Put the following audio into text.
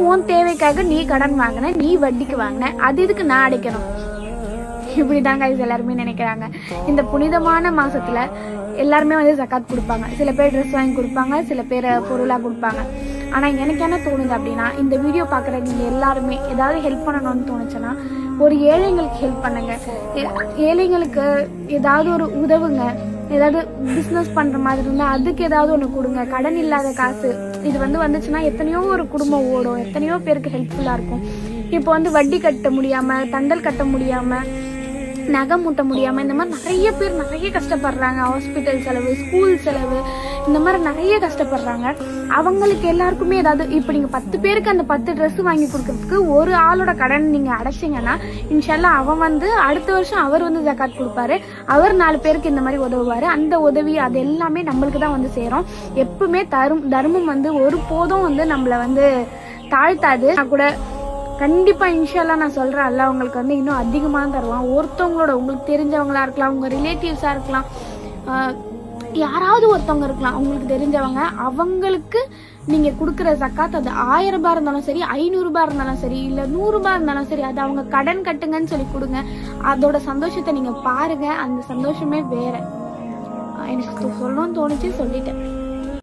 உன் தேவைக்காக நீ கடன் வாங்கின, நீ வட்டிக்கு வாங்கின, அது இதுக்கு நான் அடைக்கணும். இப்படிதாங்க இது எல்லாருமே நினைக்கிறாங்க. இந்த புனிதமான மாசத்துல எல்லாருமே வந்து ஜக்காத் கொடுப்பாங்க. சில பேர் ட்ரெஸ் வாங்கி கொடுப்பாங்க, சில பேர் பொருளாக கொடுப்பாங்க. ஆனா எனக்கு என்ன தோணுது அப்படின்னா, இந்த வீடியோ பார்க்குற நீங்க எல்லாருமே ஏதாவது ஹெல்ப் பண்ணணும்னு தோணுச்சுன்னா ஒரு ஏழைங்களுக்கு ஹெல்ப் பண்ணுங்க. ஏழைங்களுக்கு ஏதாவது ஒரு உதவுங்க. ஏதாவது பிஸ்னஸ் பண்ற மாதிரி இருந்தால் அதுக்கு ஏதாவது ஒன்று கொடுங்க. கடன் இல்லாத காசு இது வந்துச்சுன்னா எத்தனையோ ஒரு குடும்பம் ஓடும், எத்தனையோ பேருக்கு ஹெல்ப்ஃபுல்லாக இருக்கும். இப்போ வட்டி கட்ட முடியாமல், தண்டல் கட்ட முடியாமல், நகை மூட்ட முடியாமல், இந்த மாதிரி நிறைய பேர் நிறைய கஷ்டப்படுறாங்க. ஹாஸ்பிட்டல் செலவு, ஸ்கூல் செலவு, இந்த மாதிரி நிறைய கஷ்டப்படுறாங்க. அவங்களுக்கு எல்லாருக்குமே ஏதாவது இப்போ நீங்கள் 10 பேருக்கு அந்த 10 ட்ரெஸ் வாங்கி கொடுக்கறதுக்கு ஒரு ஆளோட கடன் நீங்கள் அடைச்சிங்கன்னா இன்ஷால்லா அவன் அடுத்த வருஷம் அவர் ஜக்காத் கொடுப்பாரு. அவர் 4 பேருக்கு இந்த மாதிரி உதவுவார். அந்த உதவி அது எல்லாமே நம்மளுக்கு தான் சேரும். எப்பவுமே தர்மம் ஒரு போதும் நம்மளை தாழ்த்தாது. நான் கூட கண்டிப்பா இன்ஷால்லா நான் சொல்றேன், அல்லாஹ் உங்களுக்கு இன்னும் அதிகமா தருவான். ஒருத்தவங்களோட உங்களுக்கு தெரிஞ்சவங்களா இருக்கலாம், உங்க ரிலேட்டிவ்ஸா இருக்கலாம், யாராவது ஒருத்தவங்க இருக்கலாம் உங்களுக்கு தெரிஞ்சவங்க, அவங்களுக்கு நீங்க கொடுக்குற ஜக்காத் அது 1000 ரூபாய் இருந்தாலும் சரி, 500 ரூபாய் இருந்தாலும் சரி, இல்ல 100 ரூபாய் இருந்தாலும் சரி, அது அவங்க கடன் கட்டுங்கன்னு சொல்லி கொடுங்க. அதோட சந்தோஷத்தை நீங்க பாருங்க. அந்த சந்தோஷமே வேற. எனக்கு சொல்லணும்னு தோணுச்சு, சொல்லிட்டேன்.